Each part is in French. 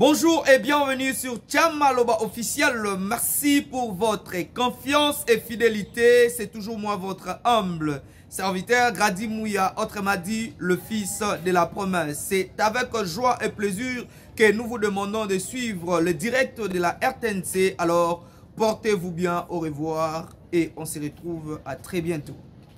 Bonjour et bienvenue sur Thiam Maloba officiel. Merci pour votre confiance et fidélité. C'est toujours moi, votre humble serviteur Grady Mouya, autrement dit le fils de la promesse. C'est avec joie et plaisir que nous vous demandons de suivre le direct de la RTNC. Alors, portez-vous bien, au revoir et on se retrouve à très bientôt.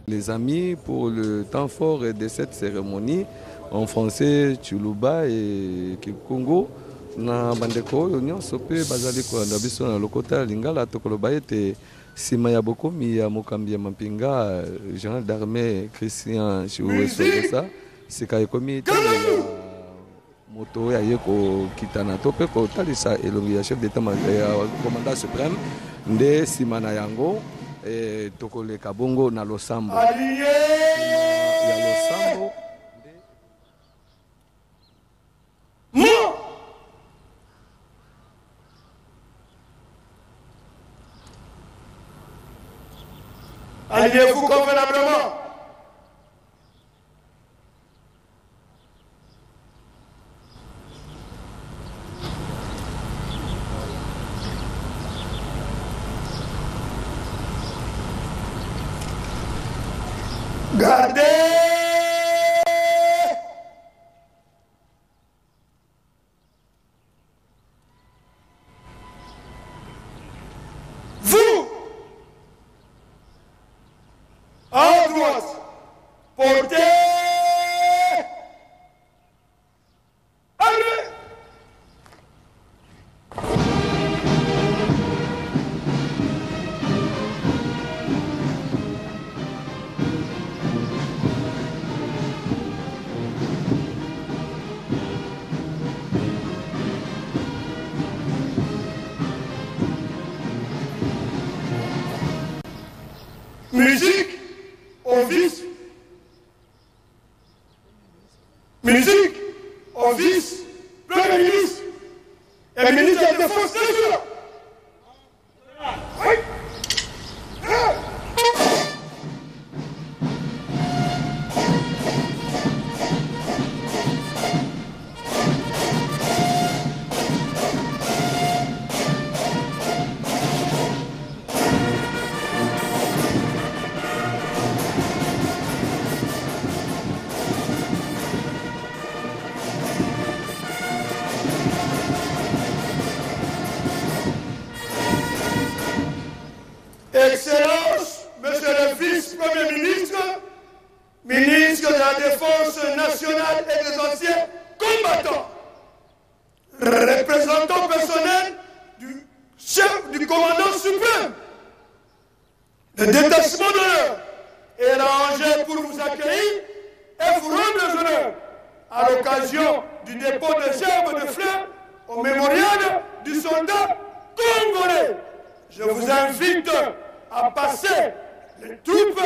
Les amis, pour le temps fort de cette cérémonie, en français, Tchuluba et Kikongo, na bandeko nyonso pe bazali kolanda biso na lokota lingala tokoloba ete sima ya bokomi ya mokambi ya mampinga général d'armée Christian Chiweso sika ekomi te moto ya yeko kitana to pe ko talisa elongi ya chef d'état commandant suprême nde sima na yango tokoleka bongo na losambo ya losambo. Alliez-vous convenablement. Gardez. À droite, portez, allez. Musique. Au vice, musique, au vice, premier ministre et ministre de la Défense nationale. Oui. Excellence, Monsieur le Vice-Premier ministre, ministre de la Défense nationale et des anciens combattants, représentant personnel du chef du commandant suprême, le détachement d'honneur est arrangé pour vous accueillir et vous rendre les honneurs à l'occasion du dépôt de gerbes de fleurs au mémorial du soldat congolais. Je vous invite à passer les troupes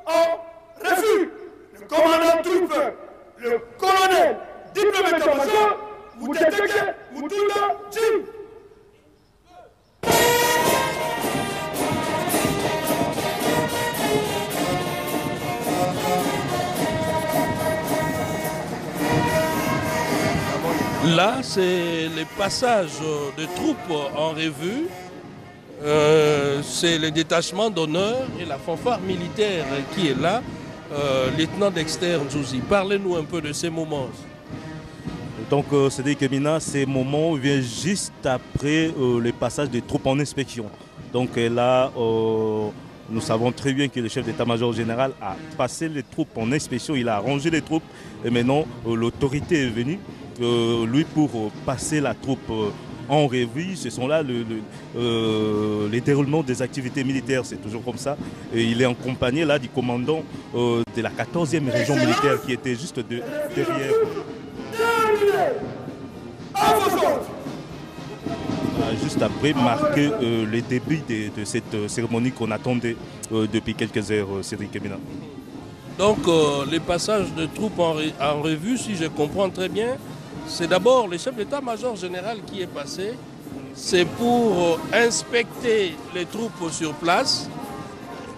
en revue. Le commandant troupes, le colonel, diplômé d'état-major, Mouteteke Mutunda Jim. Là, c'est le passage de troupes en revue. C'est le détachement d'honneur et la fanfare militaire qui est là. Lieutenant Dexter Nzouzi, parlez-nous un peu de ces moments. Donc, c'est-à-dire que maintenant, ces moments viennent juste après le passage des troupes en inspection. Donc là, nous savons très bien que le chef d'état-major général a passé les troupes en inspection, il a rangé les troupes et maintenant l'autorité est venue, lui, pour passer la troupe en revue. Ce sont là les déroulements des activités militaires, c'est toujours comme ça. Et il est en compagnie là du commandant de la 14e région militaire qui était juste derrière. Juste après marquer le début de cette cérémonie qu'on attendait depuis quelques heures, Cédric Kemina. Donc les passages de troupes en revue, si je comprends très bien, c'est d'abord le chef d'état-major général qui est passé. C'est pour inspecter les troupes sur place.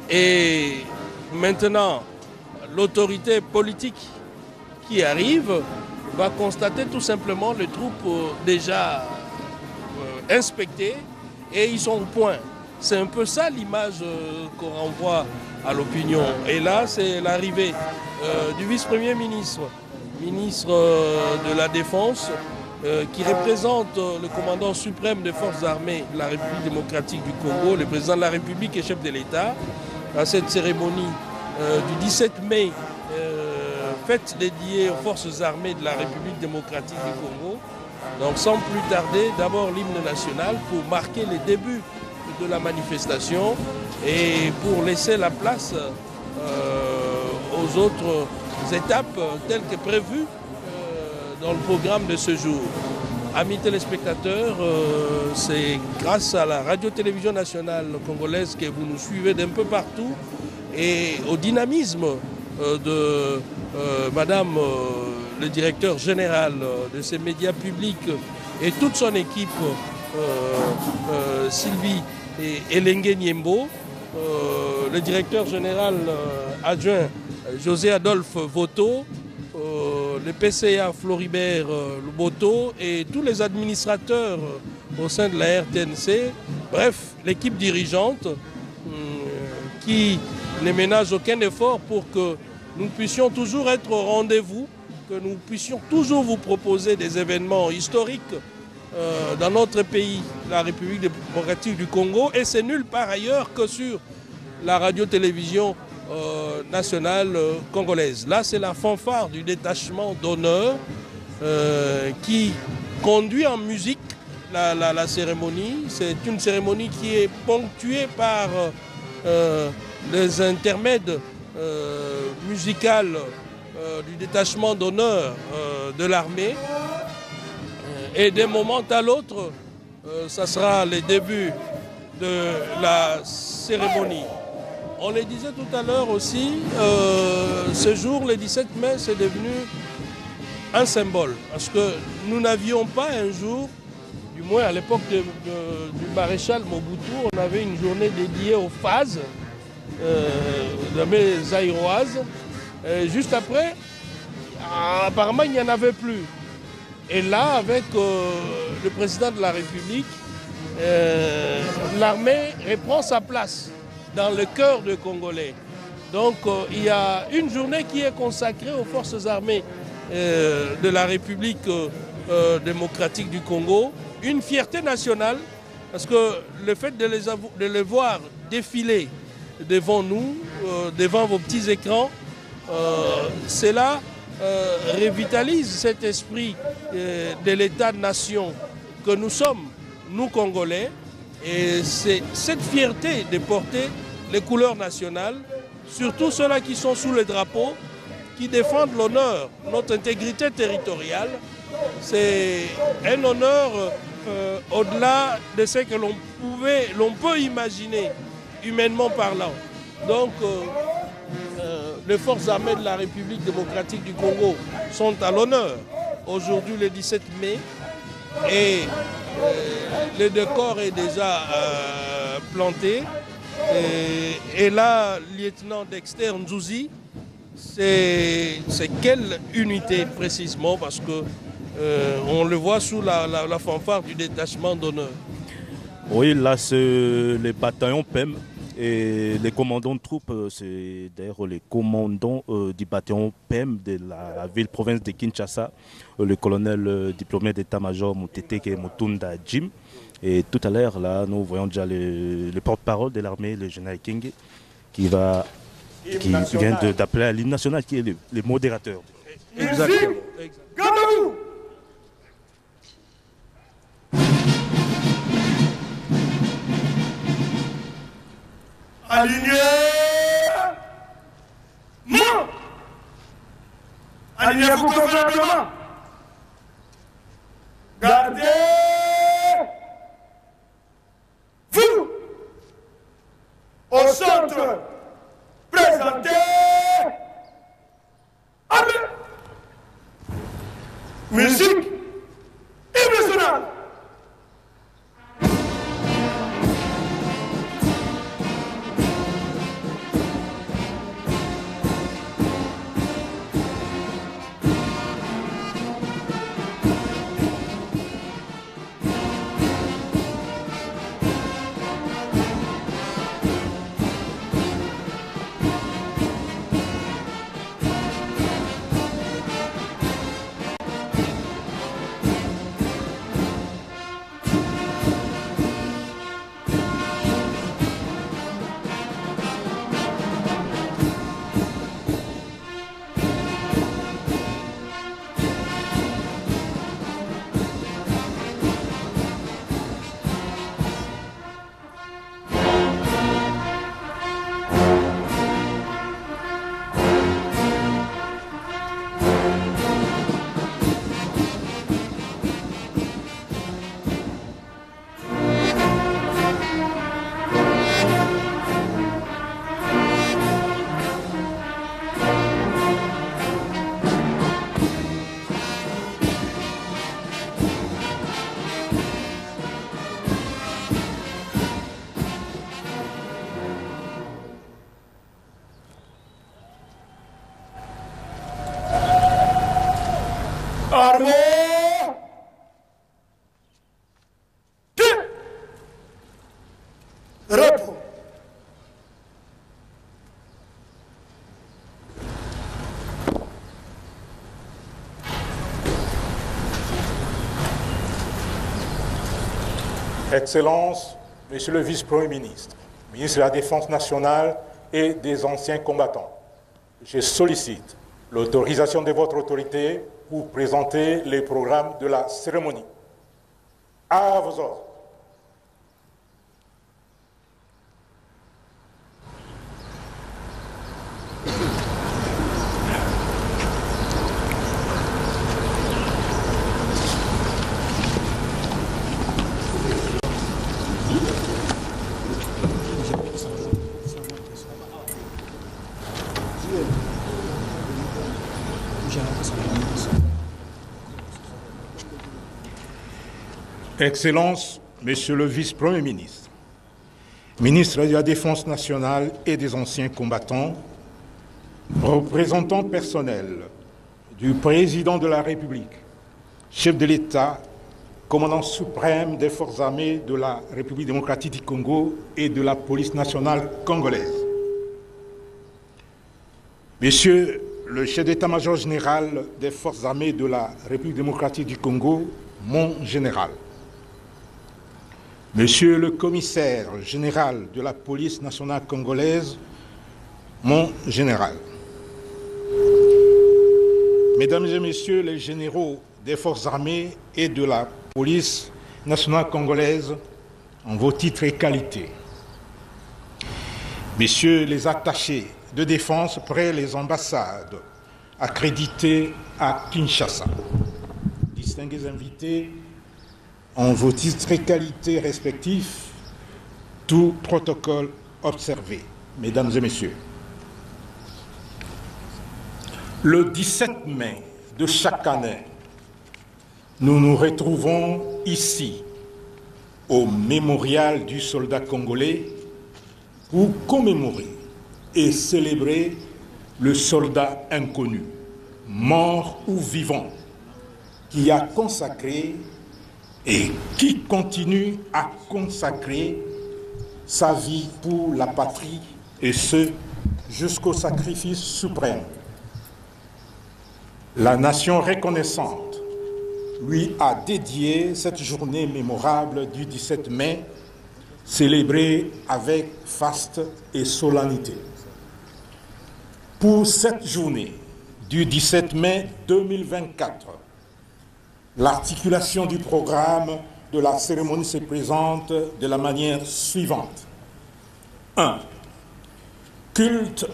Et maintenant, l'autorité politique qui arrive va constater tout simplement les troupes déjà inspectées et ils sont au point. C'est un peu ça l'image qu'on renvoie à l'opinion. Et là, c'est l'arrivée du vice-premier ministre, ministre de la Défense, qui représente le commandant suprême des forces armées de la République démocratique du Congo, le président de la République et chef de l'État, à cette cérémonie du 17 mai, fête dédiée aux forces armées de la République démocratique du Congo. Donc sans plus tarder, d'abord l'hymne national pour marquer les débuts de la manifestation et pour laisser la place aux autres étapes telles que prévues dans le programme de ce jour. Amis téléspectateurs, c'est grâce à la radio-télévision nationale congolaise que vous nous suivez d'un peu partout et au dynamisme de Madame le directeur général de ces médias publics et toute son équipe, Sylvie et Elengue Niembo, le directeur général adjoint José Adolphe Voto, le PCA Floribert Boto et tous les administrateurs au sein de la RTNC, bref, l'équipe dirigeante qui ne ménage aucun effort pour que nous puissions toujours être au rendez-vous, que nous puissions toujours vous proposer des événements historiques dans notre pays, la République démocratique du Congo, et c'est nulle part ailleurs que sur la radio-télévision nationale congolaise. Là, c'est la fanfare du détachement d'honneur qui conduit en musique la cérémonie. C'est une cérémonie qui est ponctuée par les intermèdes musicales du détachement d'honneur de l'armée. Et d'un moment à l'autre, ça sera les débuts de la cérémonie. On le disait tout à l'heure aussi, ce jour, le 17 mai, c'est devenu un symbole. Parce que nous n'avions pas un jour, du moins à l'époque du maréchal Mobutu, on avait une journée dédiée aux phases, les aéroises. Juste après, apparemment, il n'y en avait plus. Et là, avec le président de la République, l'armée reprend sa place dans le cœur des Congolais. Donc il y a une journée qui est consacrée aux forces armées de la République démocratique du Congo. Une fierté nationale, parce que le fait de les voir défiler devant nous, devant vos petits écrans, cela revitalise cet esprit de l'État-nation que nous sommes, nous Congolais. Et c'est cette fierté de porter les couleurs nationales, surtout ceux-là qui sont sous le drapeau, qui défendent l'honneur, notre intégrité territoriale. C'est un honneur au-delà de ce que l'on peut imaginer, humainement parlant. Donc, les forces armées de la République démocratique du Congo sont à l'honneur aujourd'hui le 17 mai. Et le décor est déjà planté. Et là, lieutenant Dexter Nzouzi, c'est quelle unité précisément? Parce que on le voit sous la fanfare du détachement d'honneur. Oui, là, c'est les bataillons PEM. Et les commandants de troupes, c'est d'ailleurs les commandants du bataillon PEM de la ville-province de Kinshasa, le colonel diplômé d'état-major Mouteteke Mutunda Jim. Et tout à l'heure, là, nous voyons déjà le porte-parole de l'armée, le général King, qui vient d'appeler à l'hymne national, qui est le modérateur. Exactement. Gardez-vous! Aligné. Alignez-vous convenablement. Gardez-vous. Au centre. Présentez. Armée. Musique. Hymne national. Excellences, Monsieur le Vice-Premier ministre, ministre de la Défense nationale et des anciens combattants, je sollicite l'autorisation de votre autorité pour présenter les programmes de la cérémonie. À vos ordres. Excellences, Monsieur le Vice-Premier ministre, ministre de la Défense nationale et des anciens combattants, représentants personnels du Président de la République, chef de l'État, commandant suprême des forces armées de la République démocratique du Congo et de la police nationale congolaise, Monsieur le chef d'état-major général des forces armées de la République démocratique du Congo, mon général, Monsieur le commissaire général de la police nationale congolaise, mon général, Mesdames et Messieurs les généraux des forces armées et de la police nationale congolaise, en vos titres et qualités, Messieurs les attachés de défense près les ambassades accréditées à Kinshasa, distingués invités, en vos titres et qualités respectifs, tout protocole observé. Mesdames et Messieurs, le 17 mai de chaque année, nous nous retrouvons ici, au mémorial du soldat congolais, pour commémorer et célébrer le soldat inconnu, mort ou vivant, qui a consacré et qui continue à consacrer sa vie pour la patrie, et ce, jusqu'au sacrifice suprême. La nation reconnaissante lui a dédié cette journée mémorable du 17 mai, célébrée avec faste et solennité. Pour cette journée du 17 mai 2024, l'articulation du programme de la cérémonie se présente de la manière suivante. 1. Culte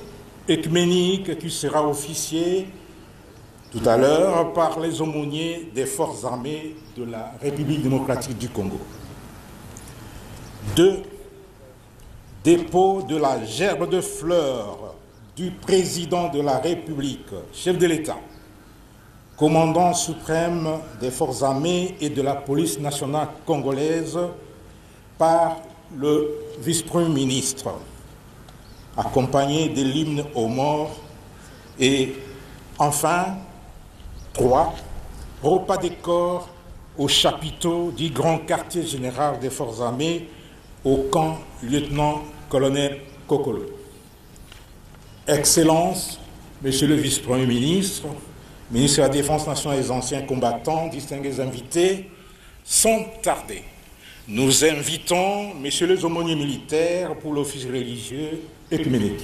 œcuménique qui sera officié tout à l'heure par les aumôniers des forces armées de la République démocratique du Congo. 2. Dépôt de la gerbe de fleurs du président de la République, chef de l'État, commandant suprême des forces armées et de la police nationale congolaise, par le vice-premier ministre, accompagné de l'hymne aux morts. Et enfin, 3. Repas des corps au chapiteau du grand quartier général des forces armées au camp lieutenant-colonel Kokolo. Excellences, Monsieur le vice-premier ministre, ministre de la Défense nationale et des anciens combattants, distingués invités, sans tarder, nous invitons Messieurs les aumôniers militaires pour l'office religieux œcuménique.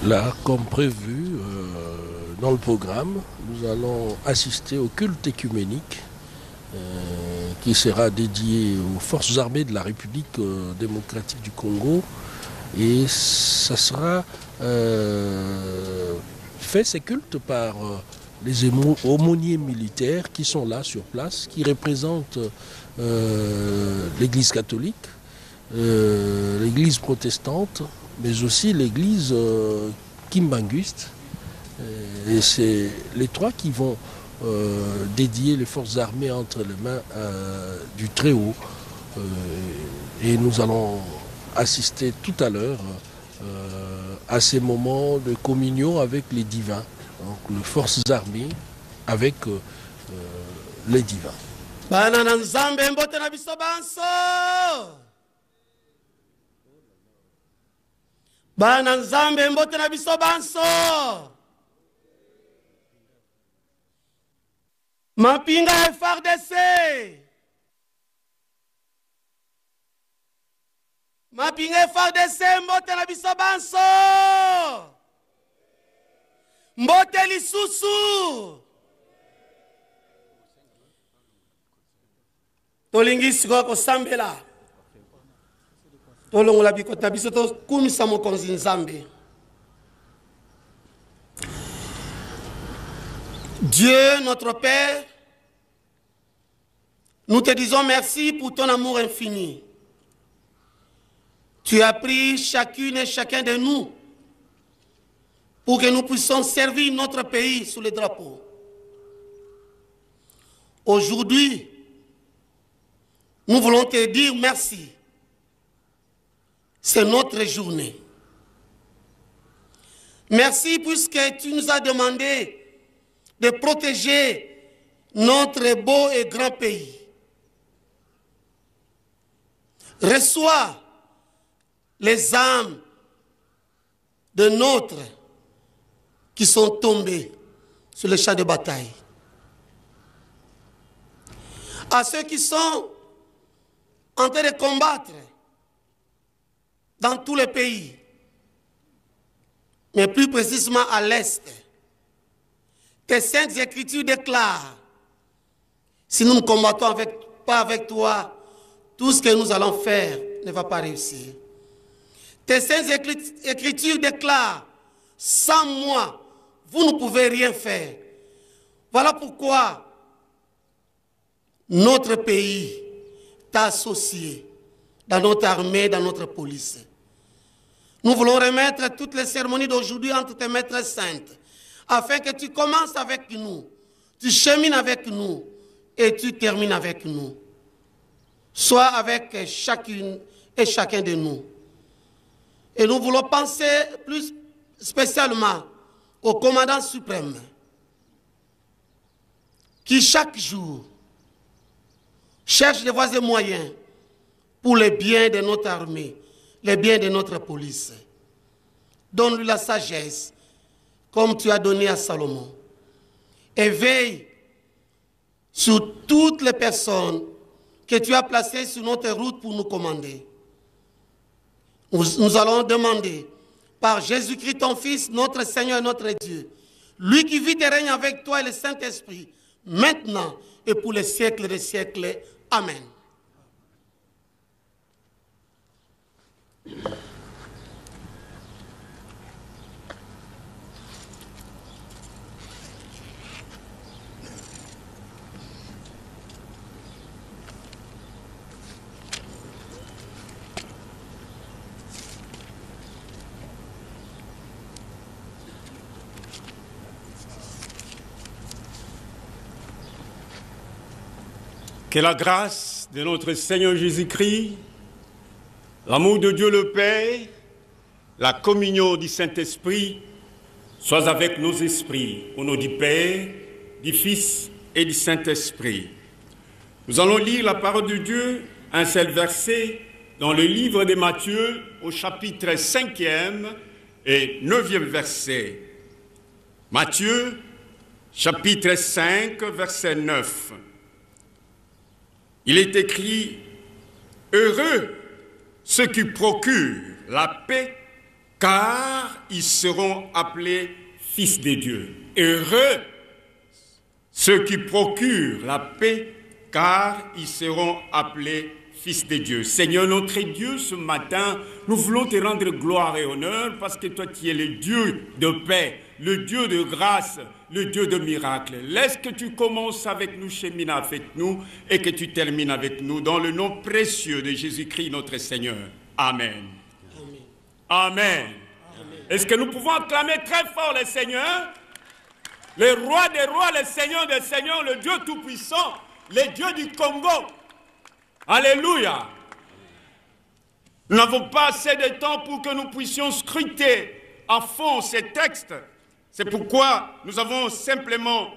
Là, comme prévu dans le programme, nous allons assister au culte œcuménique qui sera dédié aux forces armées de la République démocratique du Congo. Et ça sera fait, ces cultes, par les aumôniers militaires qui sont là sur place, qui représentent l'Église catholique, l'Église protestante, mais aussi l'Église kimbanguiste. Et c'est les trois qui vont dédier les forces armées entre les mains du Très-Haut. Et nous allons assister tout à l'heure à ces moments de communion avec les divins, donc les forces armées avec les divins. Bana na nzambe mbote na biso banso. Bana nzambe mbote na biso banso. Mapinga FARDC. Mapinga FARDC mbote na biso banso. Mbote lisusu. Tolingi siko ko sambela. Tolongola bikota biso to kumisa mokonzi nzambe. Dieu, notre Père, nous te disons merci pour ton amour infini. Tu as pris chacune et chacun de nous pour que nous puissions servir notre pays sous le drapeau. Aujourd'hui, nous voulons te dire merci. C'est notre journée. Merci puisque tu nous as demandé de protéger notre beau et grand pays. Reçois les âmes de nôtres qui sont tombés sur le champ de bataille. À ceux qui sont en train de combattre dans tous les pays, mais plus précisément à l'Est. Tes saintes écritures déclarent, si nous ne combattons pas avec toi, tout ce que nous allons faire ne va pas réussir. Tes saintes écritures déclarent, sans moi, vous ne pouvez rien faire. Voilà pourquoi notre pays t'a associé dans notre armée, dans notre police. Nous voulons remettre toutes les cérémonies d'aujourd'hui entre tes maîtres saintes, afin que tu commences avec nous, tu chemines avec nous et tu termines avec nous. Sois avec chacune et chacun de nous. Et nous voulons penser plus spécialement au commandant suprême qui chaque jour cherche des voies et moyens pour le bien de notre armée, le bien de notre police. Donne-lui la sagesse comme tu as donné à Salomon. Et veille sur toutes les personnes que tu as placées sur notre route pour nous commander. Nous allons demander par Jésus-Christ, ton Fils, notre Seigneur et notre Dieu, lui qui vit et règne avec toi et le Saint-Esprit, maintenant et pour les siècles des siècles. Amen. Que la grâce de notre Seigneur Jésus-Christ, l'amour de Dieu le Père, la communion du Saint-Esprit soient avec nos esprits, au nom du Père, du Fils et du Saint-Esprit. Nous allons lire la parole de Dieu, un seul verset, dans le livre de Matthieu, au chapitre 5e et 9e verset. Matthieu, chapitre 5, verset 9. Il est écrit, « Heureux ceux qui procurent la paix, car ils seront appelés fils de Dieu. » Heureux ceux qui procurent la paix, car ils seront appelés fils de Dieu. Seigneur notre Dieu, ce matin, nous voulons te rendre gloire et honneur parce que toi, tu es le Dieu de paix, le Dieu de grâce, le Dieu de miracles. Laisse que tu commences avec nous, chemine avec nous et que tu termines avec nous dans le nom précieux de Jésus-Christ notre Seigneur. Amen. Amen. Amen. Amen. Est-ce que nous pouvons acclamer très fort le Seigneur, le roi des rois, le Seigneur des seigneurs, le Dieu tout-puissant, le Dieu du Congo. Alléluia. Nous n'avons pas assez de temps pour que nous puissions scruter à fond ces textes. C'est pourquoi nous avons simplement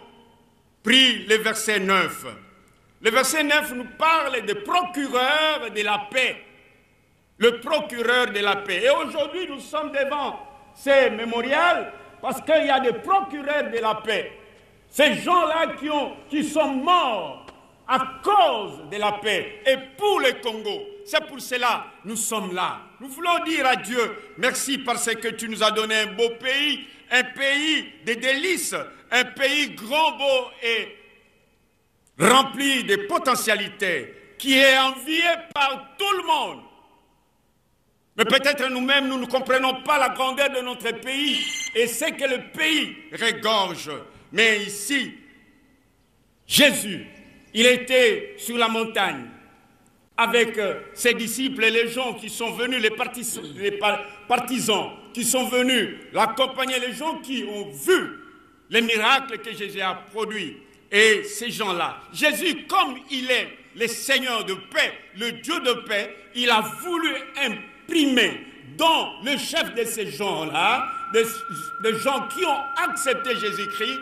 pris le verset 9. Le verset 9 nous parle de procureur de la paix. Le procureur de la paix. Et aujourd'hui, nous sommes devant ces mémorials parce qu'il y a des procureurs de la paix. Ces gens-là qui sont morts à cause de la paix et pour le Congo. C'est pour cela que nous sommes là. Nous voulons dire à Dieu merci parce que tu nous as donné un beau pays, un pays de délices, un pays grand, beau et rempli de potentialités, qui est envié par tout le monde. Mais peut-être nous-mêmes, nous ne comprenons pas la grandeur de notre pays et ce que le pays regorge. Mais ici, Jésus, il était sur la montagne avec ses disciples et les gens qui sont venus, les partisans qui sont venus l'accompagner, les gens qui ont vu les miracles que Jésus a produits. Et ces gens-là, Jésus, comme il est le Seigneur de paix, le Dieu de paix, il a voulu imprimer dans le chef de ces gens-là, des gens qui ont accepté Jésus-Christ,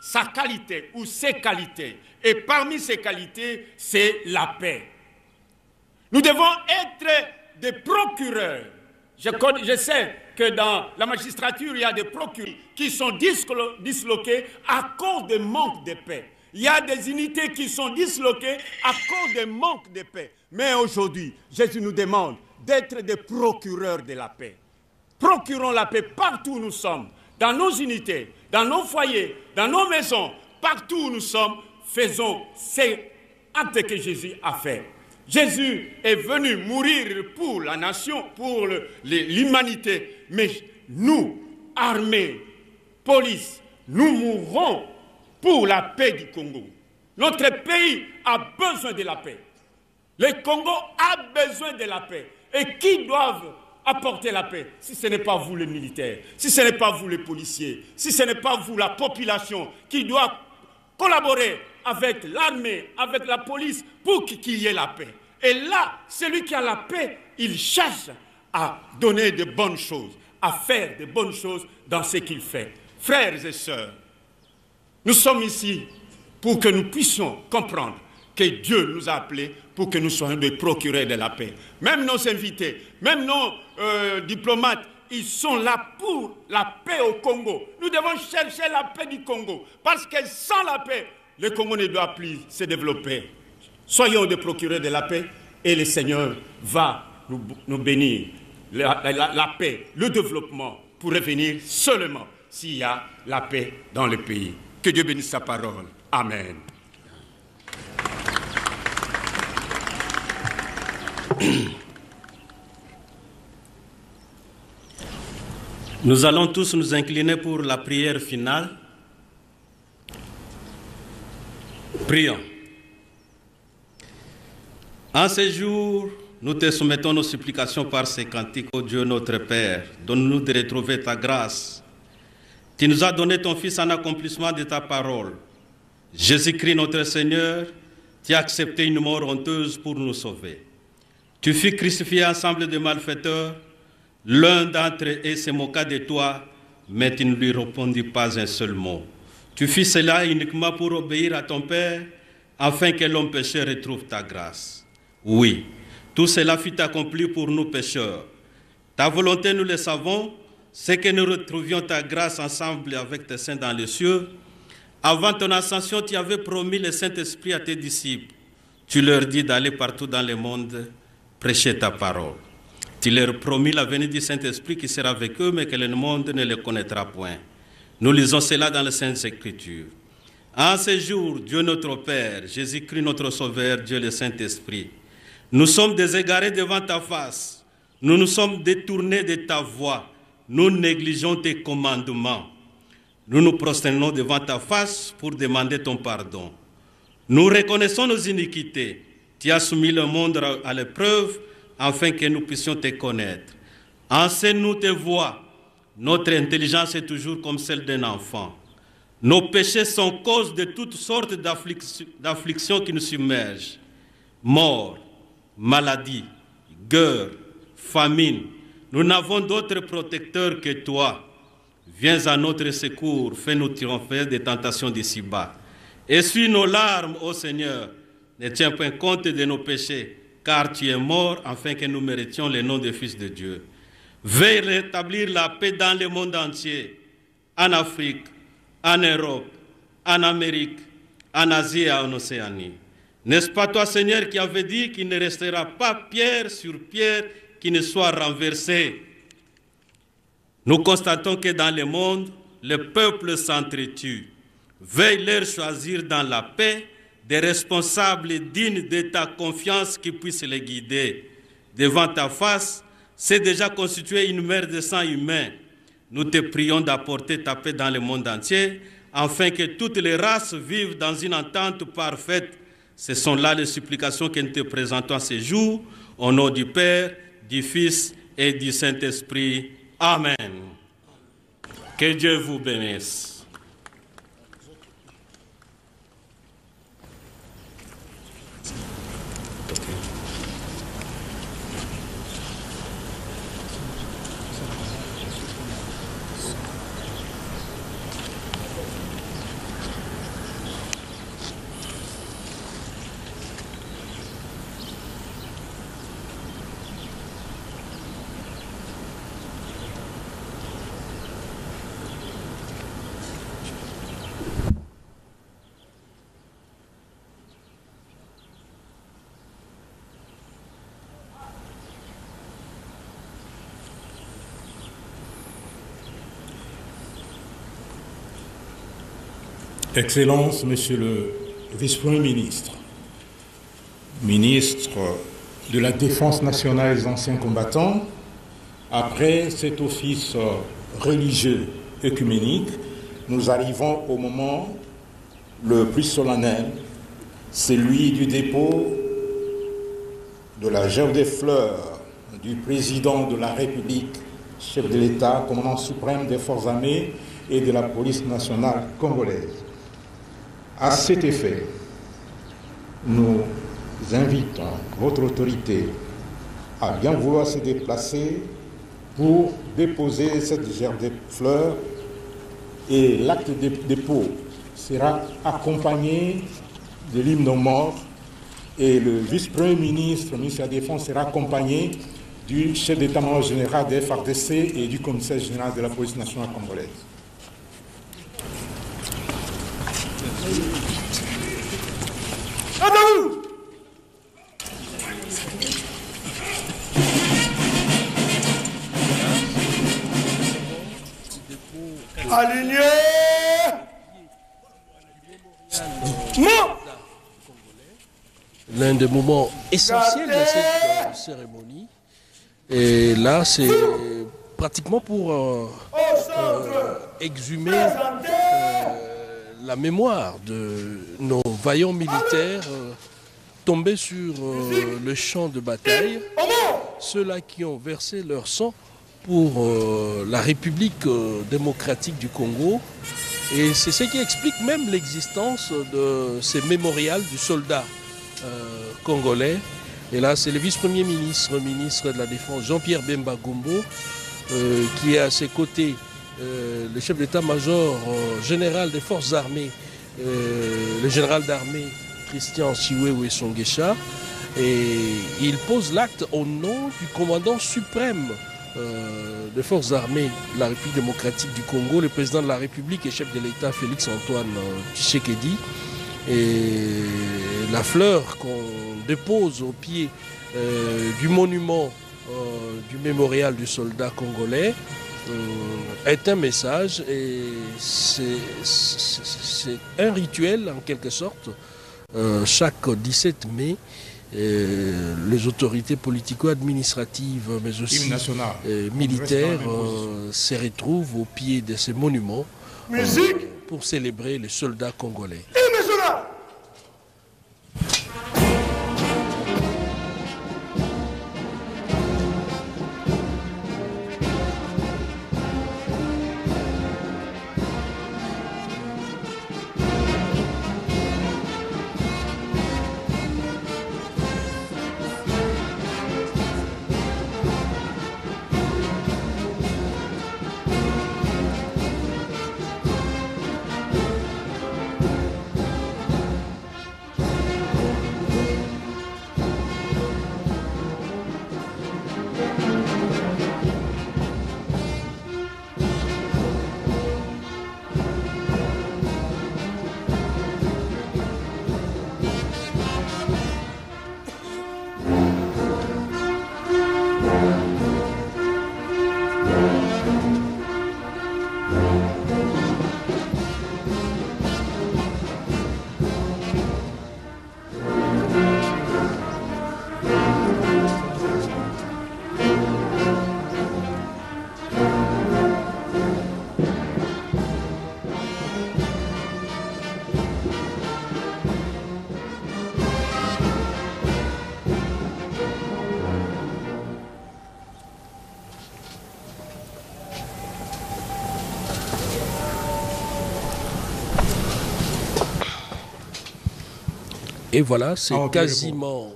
sa qualité ou ses qualités. Et parmi ces qualités, c'est la paix. Nous devons être des procureurs. Je sais que dans la magistrature, il y a des procureurs qui sont disloqués à cause du manque de paix. Il y a des unités qui sont disloquées à cause du manque de paix. Mais aujourd'hui, Jésus nous demande d'être des procureurs de la paix. Procurons la paix partout où nous sommes, dans nos unités, dans nos foyers, dans nos maisons, partout où nous sommes, faisons ces actes que Jésus a fait. Jésus est venu mourir pour la nation, pour l'humanité. Mais nous, armée, police, nous mourrons pour la paix du Congo. Notre pays a besoin de la paix. Le Congo a besoin de la paix. Et qui doivent apporter la paix? Si ce n'est pas vous les militaires, si ce n'est pas vous les policiers, si ce n'est pas vous la population qui doit collaborer avec l'armée, avec la police pour qu'il y ait la paix. Et là, celui qui a la paix, il cherche à donner de bonnes choses, à faire de bonnes choses dans ce qu'il fait. Frères et sœurs, nous sommes ici pour que nous puissions comprendre que Dieu nous a appelés pour que nous soyons des procureurs de la paix. Même nos invités, même nos diplomates, ils sont là pour la paix au Congo. Nous devons chercher la paix du Congo. Parce que sans la paix, le Congo ne doit plus se développer. Soyons des procureurs de la paix et le Seigneur va nous bénir. La paix, le développement pour revenir seulement s'il y a la paix dans le pays. Que Dieu bénisse sa parole. Amen. Nous allons tous nous incliner pour la prière finale. Prions. En ce jour, nous te soumettons nos supplications par ces cantiques, ô Dieu notre Père. Donne-nous de retrouver ta grâce. Tu nous as donné ton Fils en accomplissement de ta parole. Jésus-Christ notre Seigneur, tu as accepté une mort honteuse pour nous sauver. Tu fus crucifié ensemble de malfaiteurs. L'un d'entre eux se moqua de toi, mais tu ne lui répondis pas un seul mot. Tu fis cela uniquement pour obéir à ton Père, afin que l'homme pécheur retrouve ta grâce. Oui, tout cela fut accompli pour nous pécheurs. Ta volonté, nous le savons, c'est que nous retrouvions ta grâce ensemble avec tes saints dans les cieux. Avant ton ascension, tu avais promis le Saint-Esprit à tes disciples. Tu leur dis d'aller partout dans le monde, prêcher ta parole. Tu leur promis la venue du Saint-Esprit qui sera avec eux, mais que le monde ne le connaîtra point. Nous lisons cela dans les Saintes Écritures. En ce jour, Dieu notre Père, Jésus-Christ notre Sauveur, Dieu le Saint-Esprit, nous sommes déségarés devant ta face. Nous nous sommes détournés de ta voie. Nous négligeons tes commandements. Nous nous prosternons devant ta face pour demander ton pardon. Nous reconnaissons nos iniquités. Tu as soumis le monde à l'épreuve afin que nous puissions te connaître. Enseigne-nous tes voies. Notre intelligence est toujours comme celle d'un enfant. Nos péchés sont cause de toutes sortes d'afflictions qui nous submergent. Mort, maladie, guerre, famine. Nous n'avons d'autre protecteur que toi. Viens à notre secours, fais-nous triompher des tentations d'ici-bas. Essuie nos larmes, ô Seigneur. Ne tiens point compte de nos péchés, car tu es mort afin que nous méritions le nom de Fils de Dieu. Veuille rétablir la paix dans le monde entier, en Afrique, en Europe, en Amérique, en Asie et en Océanie. N'est-ce pas toi, Seigneur, qui avais dit qu'il ne restera pas pierre sur pierre qui ne soit renversée? Nous constatons que dans le monde, le peuple s'entretue. Veuille leur choisir dans la paix des responsables dignes de ta confiance qui puissent les guider. Devant ta face, c'est déjà constitué une mer de sang humain. Nous te prions d'apporter ta paix dans le monde entier, afin que toutes les races vivent dans une entente parfaite. Ce sont là les supplications que nous te présentons à ce jour, au nom du Père, du Fils et du Saint-Esprit. Amen. Que Dieu vous bénisse. Excellences, Monsieur le Vice-Premier ministre, ministre de la Défense nationale et des anciens combattants, après cet office religieux œcuménique, nous arrivons au moment le plus solennel, celui du dépôt de la gerbe des fleurs du président de la République, chef de l'État, commandant suprême des forces armées et de la police nationale congolaise. À cet effet, nous invitons votre autorité à bien vouloir se déplacer pour déposer cette gerbe de fleurs et l'acte de dépôt sera accompagné de l'hymne aux morts et le vice-premier ministre, ministre de la Défense, sera accompagné du chef d'état-major général des FARDC et du commissaire général de la police nationale congolaise. Aligné. L'un des moments essentiels de cette cérémonie. Et là, c'est pratiquement pour exhumer la mémoire de nos vaillants militaires tombés sur le champ de bataille, ceux-là qui ont versé leur sang pour la République démocratique du Congo. Et c'est ce qui explique même l'existence de ces mémorials du soldat congolais. Et là, c'est le vice-premier ministre, ministre de la Défense, Jean-Pierre Bemba Gombo, qui est à ses côtés le chef d'état-major général des forces armées, le général d'armée Christian Chiwewe Songesha. Et il pose l'acte au nom du commandant suprême des forces armées de la République démocratique du Congo, le président de la République et chef de l'État Félix-Antoine Tshisekedi. Et la fleur qu'on dépose au pied du monument du mémorial du soldat congolais est un message et c'est un rituel en quelque sorte. Chaque 17 mai, les autorités politico-administratives mais aussi militaires se retrouvent au pied de ces monuments pour célébrer les soldats congolais. Et voilà, c'est quasiment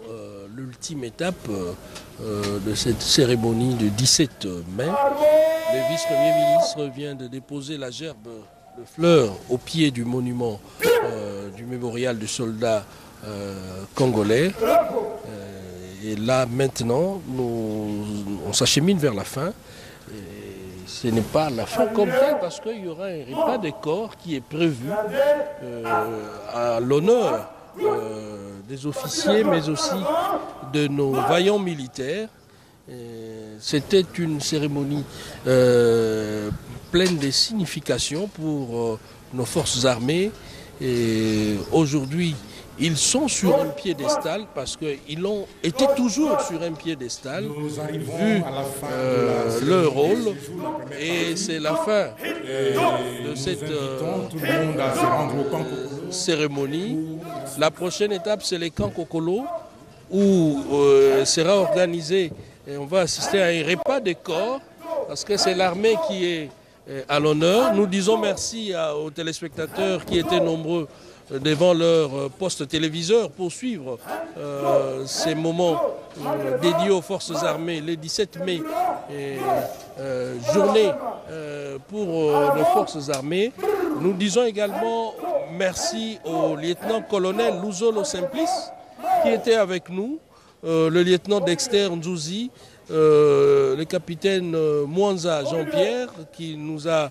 l'ultime étape de cette cérémonie du 17 mai. Le vice-premier ministre vient de déposer la gerbe de fleurs au pied du monument du mémorial du soldat congolais. Et là, maintenant, on s'achemine vers la fin. Et ce n'est pas la fin comme telle parce qu'il y aura un repas des corps qui est prévu à l'honneur des officiers, mais aussi de nos vaillants militaires. C'était une cérémonie pleine de significations pour nos forces armées. Et aujourd'hui, ils sont sur un piédestal parce qu'ils ont été toujours sur un piédestal, vu leur rôle. Et c'est la fin de cette cérémonie. La prochaine étape, c'est les camps Kokolo, où sera organisé, et on va assister à un repas des corps, parce que c'est l'armée qui est à l'honneur. Nous disons merci aux téléspectateurs qui étaient nombreux devant leur poste téléviseur pour suivre ces moments dédiés aux forces armées, le 17 mai, journée pour nos forces armées. Nous disons également merci au lieutenant-colonel Luzolo Simplice qui était avec nous, le lieutenant Dexter Nzouzi, le capitaine Mwanza Jean-Pierre qui nous a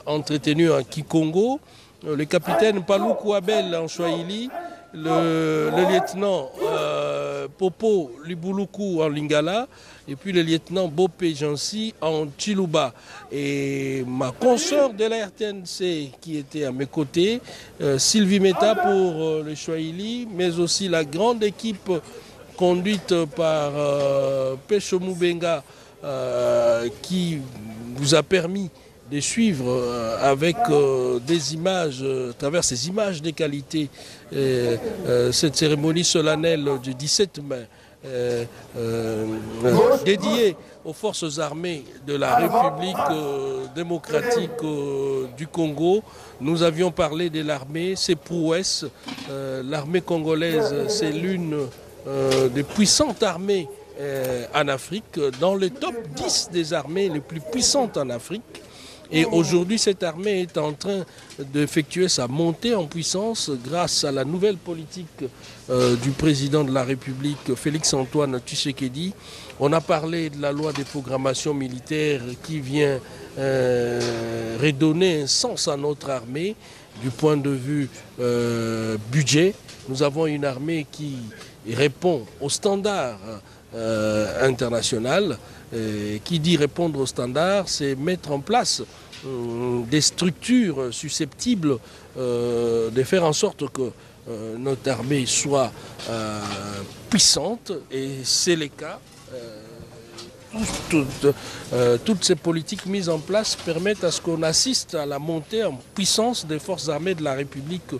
entretenus en Kikongo, le capitaine Palou Kouabel en Swahili, le lieutenant Popo Libuluku en Lingala, et puis le lieutenant Bopé Jansi en Chiluba. Et ma consoeur de la RTNC qui était à mes côtés, Sylvie Meta pour le Swahili, mais aussi la grande équipe conduite par Pecho Moubenga qui vous a permis de suivre avec des images, à travers ces images de qualité, cette cérémonie solennelle du 17 mai dédiée aux forces armées de la République démocratique du Congo. Nous avions parlé de l'armée, ses prouesses. L'armée congolaise, c'est l'une des puissantes armées en Afrique, dans le top 10 des armées les plus puissantes en Afrique. Et aujourd'hui, cette armée est en train d'effectuer sa montée en puissance grâce à la nouvelle politique du président de la République, Félix-Antoine Tshisekedi. On a parlé de la loi de programmation militaire qui vient redonner un sens à notre armée du point de vue budget. Nous avons une armée qui répond aux standards internationaux. Qui dit répondre aux standards, c'est mettre en place des structures susceptibles de faire en sorte que notre armée soit puissante, et c'est le cas. Toutes ces politiques mises en place permettent à ce qu'on assiste à la montée en puissance des forces armées de la République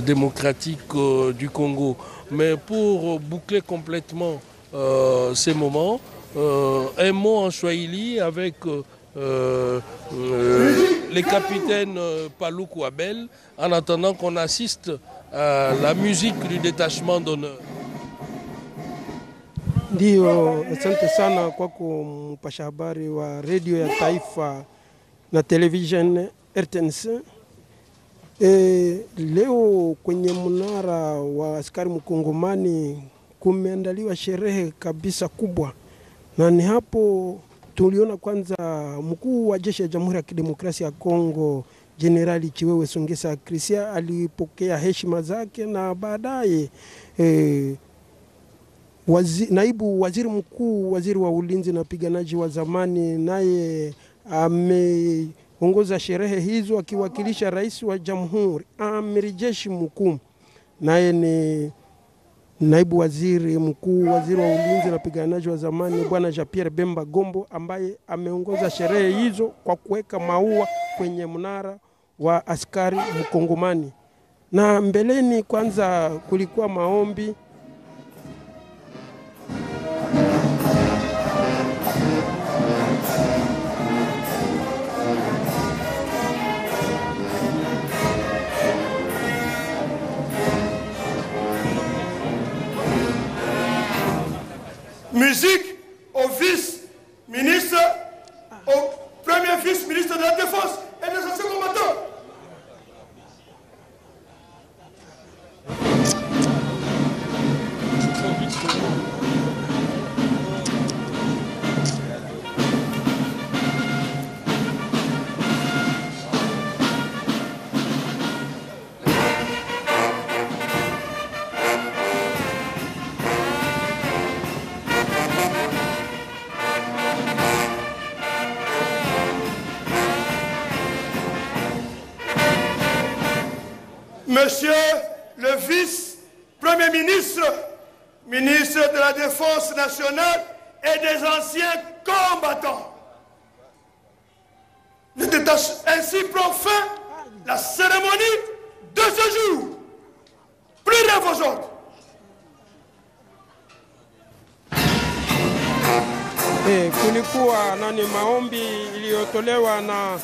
démocratique du Congo. Mais pour boucler complètement ces moments, un mot en Swahili avec les capitaines Palou Kouabel, en attendant qu'on assiste à la musique du détachement d'honneur. Ndio, asante sana kwako mpasha habari wa redio ya taifa na television RTNC. Leo kwenye mnara wa askari mkongomani kumeandaliwa sherehe kabisa kubwa, na ni hapo tuliona kwanza mkuu wa jeshi ya Jamhuri ya Kidemokrasia ya Kongo Generali Chiwewe Songesa Krisia alipokea heshima zake, na baadaye naibu waziri mkuu, waziri wa ulinzi na piganaji wa zamani, naye ameongoza sherehe hizo akiwakilisha rais wa jamhuri. Amiri jeshi mkuu naye ni naibu waziri mkuu, waziri wa ulinzi na piganaji wa zamani, bwana Jean-Pierre Bemba Gombo, ambaye ameongoza sherehe hizo kwa kuweka maua kwenye mnara wa askari mkongomani. Na mbeleni kwanza kulikuwa maombi. musique au vice-ministre, au premier vice-ministre de la Défense et des anciens combattants. Monsieur le vice-premier ministre, ministre de la Défense nationale et des anciens combattants. Ainsi prend fin la cérémonie de ce jour. Plus de vos ordres. Kulikuwa nani maombi iliyotolewa na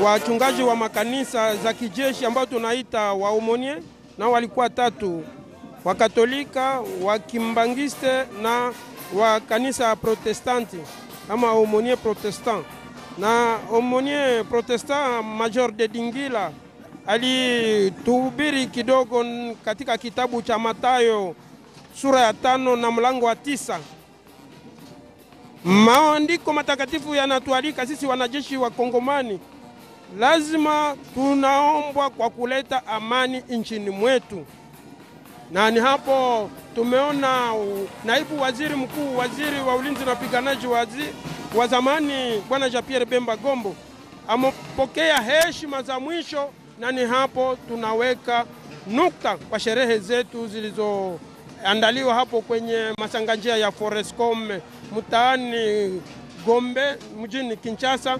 wachungaji wa makanisa za kijeshi ambao tunaita waomonie, na walikuwa 3, wa Katolika, wa Kimbangiste na wa kanisa Protestanti ama omonie protestant. Na omonie protestant Major de Dingila alituhubiri kidogo katika kitabu cha Mathayo sura ya 5 na mlango wa 9. Maandiko matakatifu yanatualika sisi wanajeshi wa Kongomani lazima tunaombwa kwa kuleta amani nchini mwetu. Na ni hapo tumeona naibu waziri mkuu, waziri wa ulinzi na wapiganaji wa zamani Bwana Jean-Pierre Bemba Gombo amepokea heshima za mwisho, na ni hapo tunaweka nukta kwa sherehe zetu zilizoandaliwa hapo kwenye masanganjia ya Forescom mtaani Gombe mjini Kinshasa,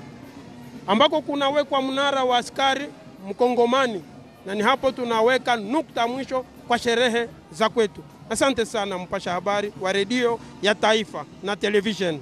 ambako kunawekwa mnara wa askari mkongomani, na ni hapo tunaweka nukta mwisho kwa sherehe za kwetu. Asante sana mpasha habari wa redio ya taifa na television.